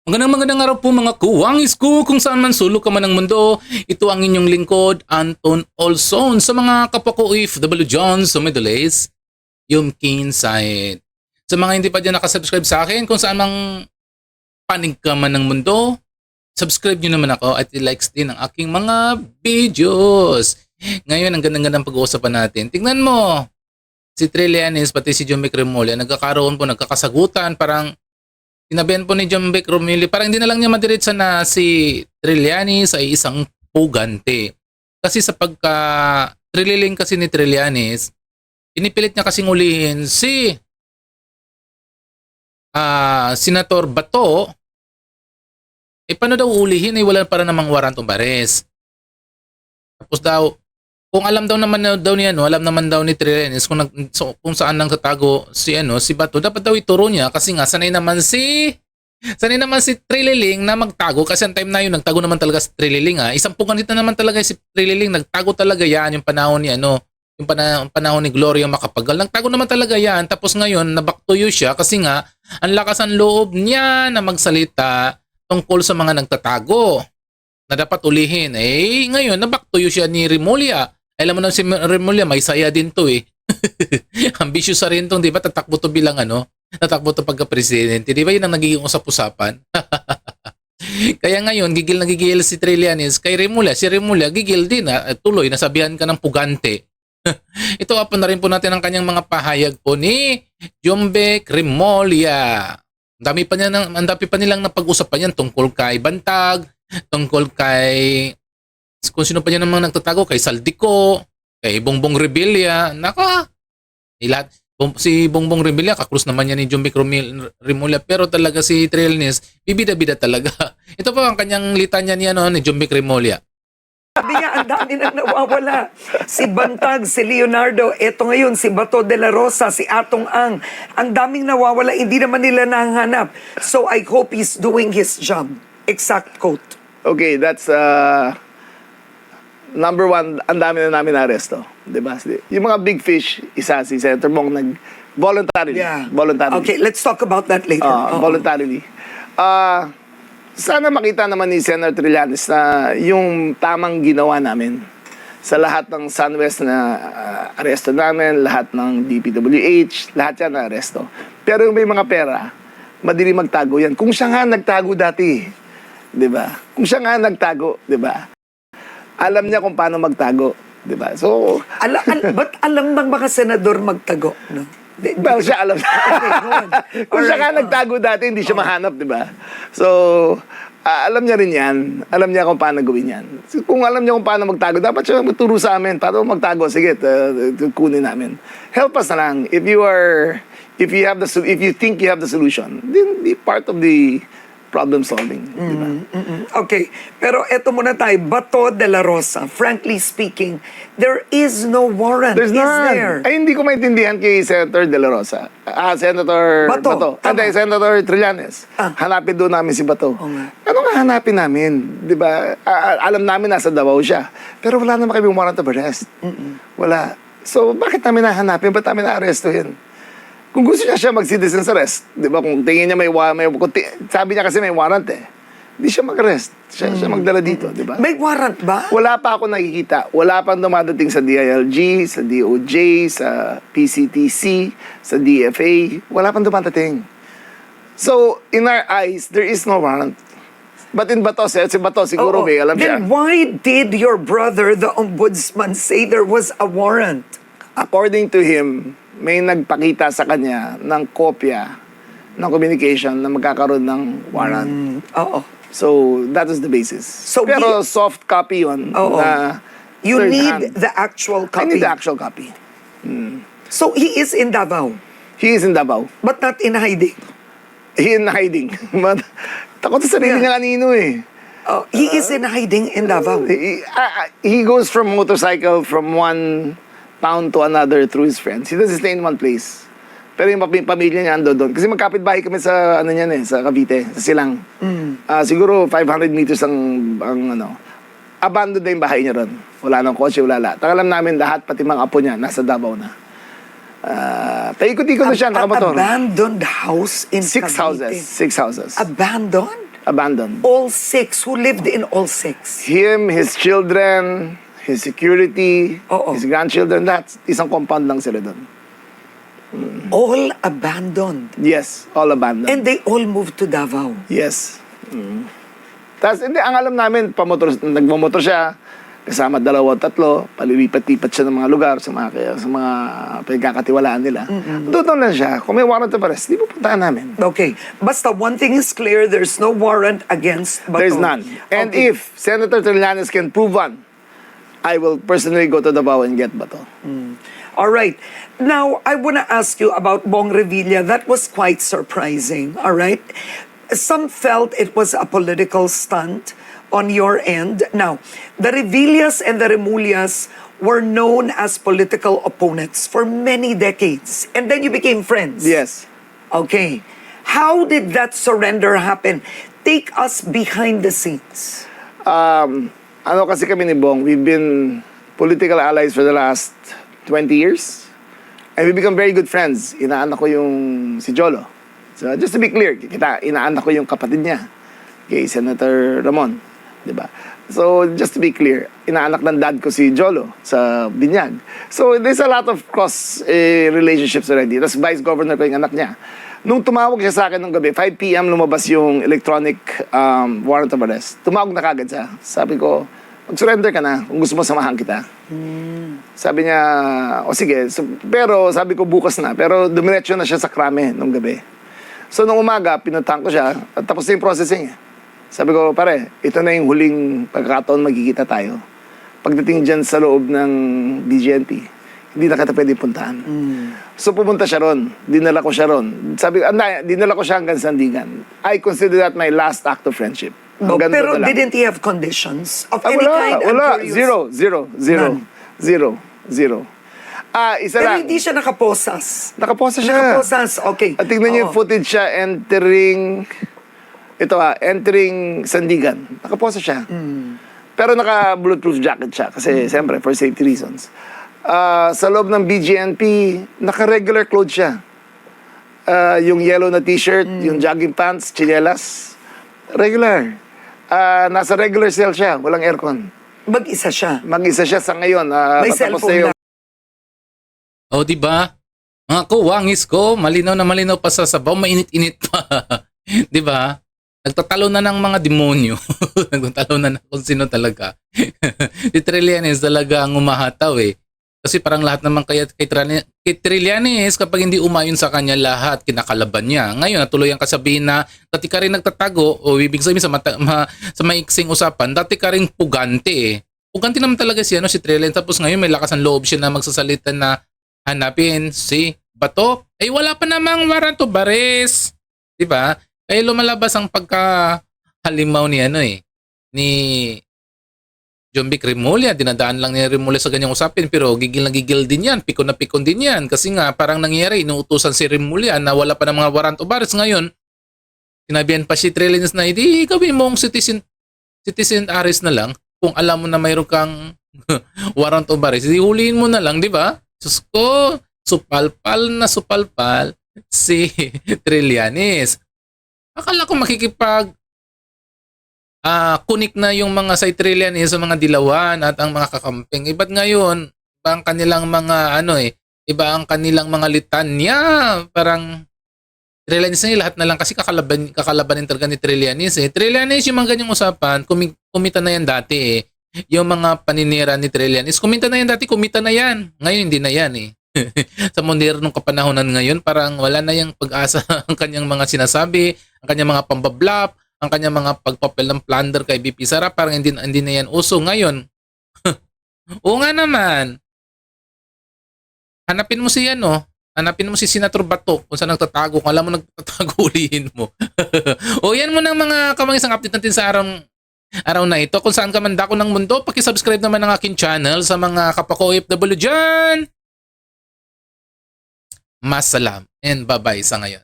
Magandang araw po mga kuwangis ko kung saan man sulok ka man ng mundo. Ito ang inyong lingkod, Anton Olson. Sa mga kapwa ko OFW John sa Middle East, Yumkin Said. Sa mga hindi pa dyan nakasubscribe sa akin, kung saan mang panig ka man ng mundo, subscribe nyo naman ako at i-likes din ang aking mga videos. Ngayon, ang gandang-gandang pag-uusapan natin. Tingnan mo, si Trillanes pati si John Remulla nagkakasagutan, parang sinabihan po ni John Remulla, parang hindi na lang niya madiretsa na si Trillanes ay isang pugante. Kasi sa pagka-trililing kasi ni Trillanes, pinipilit niya kasing ulihin si Senator Bato. Paano daw ulihin? Wala para namang warrant of arrest. Tapos daw, kung alam daw naman daw ni alam naman daw ni Trillanes kung saan nang tatago si Bato, dapat daw ituro niya kasi nga sanay naman si Trililing na magtago kasi ang time na yun nagtago naman talaga si Trililing isang puganit na naman talaga si Trililing, nagtago talaga yan yung panahon ni yung panahon ni Gloria Macapagal, nagtago naman talaga yan. Tapos ngayon nabaktuyo siya kasi nga ang lakas ang loob niya na magsalita tungkol sa mga nagtatago na dapat ulihin. Ngayon nabaktuyo siya ni Remulla. Alam mo na si Remulla, may saya din to Ambitious sa rin tong, di ba? Tatakbo to bilang tatakbo to pagka-presidente. Di ba yun ang nagiging usap-usapan? Kaya ngayon, gigil na gigil si Trillanes kay Remulla. Si Remulla, gigil din tuloy, nasabihan ka ng pugante. Ito po na rin po natin ang kanyang mga pahayag po ni Jombek Remulla. Ang dami pa nilang napag-usapan yan tungkol kay Bantag, tungkol kay kung sino pa niya namang nagtatago, kay Saldico, kay Bongbong Revilla. Si Bongbong Revilla, kakrus naman niya ni Jombek Remulla, pero talaga si Trillanes, bibida-bida talaga. Ito po ang kanyang litanya ni Jombek Remulla. Sabi niya, ang dami na nawawala. Si Bantag, si Leonardo, eto ngayon, si Bato de la Rosa, si Atong ang daming nawawala, hindi naman nila nahanap. So I hope he's doing his job. Exact quote. Okay, that's number one, ang dami na namin na-aresto. Diba? Yung mga big fish, isa si Senator Bong voluntarily. Yeah. Voluntarily. Okay, let's talk about that later. Voluntarily. Sana makita naman ni Senator Trillanes na yung tamang ginawa namin sa lahat ng SunWest na aresto namin, lahat ng DPWH, lahat yan na aresto. Pero yung may mga pera, madali magtago yan. Kung siya nga nagtago dati, di ba? Kung siya nga nagtago, di ba? Alam niya kung paano magtago, di ba? So, Ba't alam ng mga senador magtago? No? well, siya alam. Kung siya nga nagtago dati, hindi siya mahanap, di ba? So, alam niya rin yan. Alam niya kung paano gawin yan. So, kung alam niya kung paano magtago, dapat siya magturo sa amin. Paano magtago? Sige, kunin namin. Help us na lang. If you think you have the solution, then be part of the problem solving. Diba? Okay, pero eto muna tayo, Bato de la Rosa. Frankly speaking, there is no warrant. There's is none. there? Ay, hindi ko maintindihan kay Senator De La Rosa. Senator Bato. Hindi, Senator Trillanes. Hanapin doon namin si Bato. Ano nga hanapin namin? Di ba? Alam namin nasa Davao siya. Pero wala naman kami warrant of arrest. Wala. So, bakit namin nahanapin? Ba't namin na-arrestuhin? Kung gusto niya mag-citizen's arrest, di ba? Kung tingin niya sabi niya kasi may warrant hindi siya mag-arrest. Siya magdala dito, di ba? May warrant ba? Wala pa ako nakikita. Wala pang dumadating sa DILG, sa DOJ, sa PCTC, sa DFA. Wala pang dumadating. So, in our eyes, there is no warrant. But in Bato, si Bato siguro may alam siya. Then why did your brother, the ombudsman, say there was a warrant? According to him, may nagpakita sa kanya ng kopya ng communication na magkakaroon ng warrant. Oo. So, that is the basis. So pero soft copy yun. Na you third need hand. the actual I copy. need the actual copy. So he is in Davao, He is in Davao. but not in hiding. He in hiding. Takot sa sarili niya kanino He is in hiding in Davao. He goes from motorcycle from one town to another through his friends. He doesn't stay in one place. Pero yung pamilya niya ando doon. Kasi magkapit-bahay kami sa sa Cavite, sa Silang. Siguro 500 meters ang abandoned na yung bahay niya ron. Wala nang kotse, wala lahat. Alam namin lahat, pati mga apo niya, nasa Davao na. Paikot-ikot na siya, nakamotor. Abandoned house in Six Cavite. houses. Abandoned? Abandoned. All 6. Who lived in all 6? Him, his children, his security, Oo. his grandchildren, lahat. Isang compound lang sila doon. All abandoned. Yes, all abandoned. And they all moved to Davao. Yes. Tapos, hindi, ang alam namin, nagmamotor siya, kasama 2-3, palilipat-lipat siya ng mga lugar sa mga pagkakatiwalaan nila. Doon lang siya. Kung may warrant of arrest, di pupuntahan namin. Okay. Basta one thing is clear, there's no warrant against Bato. There's none. And Okay. if Senator Trillanes can prove one, I will personally go to Davao and get Bato. All right. Now, I want to ask you about Bong Revilla. That was quite surprising. All right. Some felt it was a political stunt on your end. Now, the Revillas and the Remulias were known as political opponents for many decades. And then you became friends. Yes. Okay. How did that surrender happen? Take us behind the scenes. Ano kasi kami ni Bong, we've been political allies for the last 20 years. And we become very good friends. Inaanak ko yung si Jolo. So just to be clear, inaanak ko yung kapatid niya, kay Senator Ramon. Diba? So just to be clear, inaanak ng dad ko si Jolo sa Binyag. So there's a lot of cross relationships already. Tapos vice governor ko yung anak niya. Nung tumawag siya sa akin nung gabi, 5 p.m. lumabas yung electronic warrant of arrest. Tumawag na kagad siya. Sabi ko, mag-surrender ka na kung gusto mo samahan kita. Sabi niya, o sige. So, pero sabi ko bukas na. Pero dumiretso na siya sa krame nung gabi. So nung umaga, pinuntahan ko siya at tapos na yung processing niya. Sabi ko, pare, ito na yung huling pagkakataon magkikita tayo. Pagdating dyan sa loob ng BGNP, hindi na kita pwede puntahan. So pumunta siya ron. Dinala ko siya ron. Sabi ko, dinala ko siya hanggang Sandigan. I consider that my last act of friendship. Hanggang Pero doon na lang. didn't he have conditions of any Wala, kind? I'm wala. curious. Zero. Isa Pero lang. hindi siya nakaposas. Nakaposa siya. Nakaposas, okay. At tingnan niyo yung Oo. footage siya entering Sandigan. Nakaposa siya. Pero naka-bulletproof jacket siya kasi siyempre for safety reasons. Sa loob ng BGNP, naka-regular clothes siya. Yung yellow na t-shirt, yung jogging pants, chinelas. Regular. Nasa regular cell siya, walang aircon. Mag-isa siya. Mag-isa siya sa ngayon. May patapos cellphone na yung lang. O, di ba? Mga kuwangis ko, malinaw na malinaw pa sa sabaw, mainit-init pa. Di ba? Nagtatalo na ng mga demonyo. Nagtatalo na kung sino talaga. Si Trillanes talaga ang umahataw eh. Kasi parang lahat naman kay Trillanes, kapag hindi umayon sa kanya lahat, kinakalaban niya. Ngayon, natuloy ang kasabihin na dati ka rin nagtatago, o ibig sabihin sa maiksing usapan, dati ka rin pugante eh. Pugante naman talaga si Trillanes. Tapos ngayon may lakas ng loob siya na magsasalita na hanapin si Bato. Ay wala pa namang warrant of arrest. Diba? Kaya lumalabas ang pagkahalimaw ni John Vic Remulla. Dinadaan lang ni Remulla sa ganyang usapin pero gigil na gigil din yan. Pikon na pikon din yan. Kasi nga parang nangyari, inuutusan si Remulla na wala pa ng mga warrant of arrest. Ngayon, sinabihan pa si Trillanes na hindi gawin mong citizen arrest na lang kung alam mo na mayroon kang warrant of arrest. Huliin mo na lang, di ba? Diyos ko, supalpal si Trillanes. Akala ko kunik na yung mga sa Trillanes sa mga dilawan at ang mga kakamping. Iba't ngayon, iba ang kanilang mga iba ang kanilang mga litanya. Parang Trillanes na lahat na lang kasi kakalabanin talaga ni Trillanes eh. Trillanes yung mga ganyang usapan, kumita na yan dati eh. Yung mga paninira ni Trillanes, kumita na yan dati, kumita na yan. Ngayon hindi na yan eh. Sa modernong kapanahonan ngayon, parang wala na yung pag-asa ang kanyang mga sinasabi, ang kanyang mga pambablap, ang kanyang mga pagpapel ng plunder kay BP Sara, parang hindi na yan uso ngayon. Oo nga naman. Hanapin mo si Senator Bato kung saan nagtatago. Kung alam mo nagtatago, ulihin mo. O yan mo ng mga kamangisang update natin sa araw na ito. Kung saan ka man dako ng mundo, pakisubscribe naman ng aking channel sa mga kapako OFW dyan. Masalam and bye-bye sa ngayon.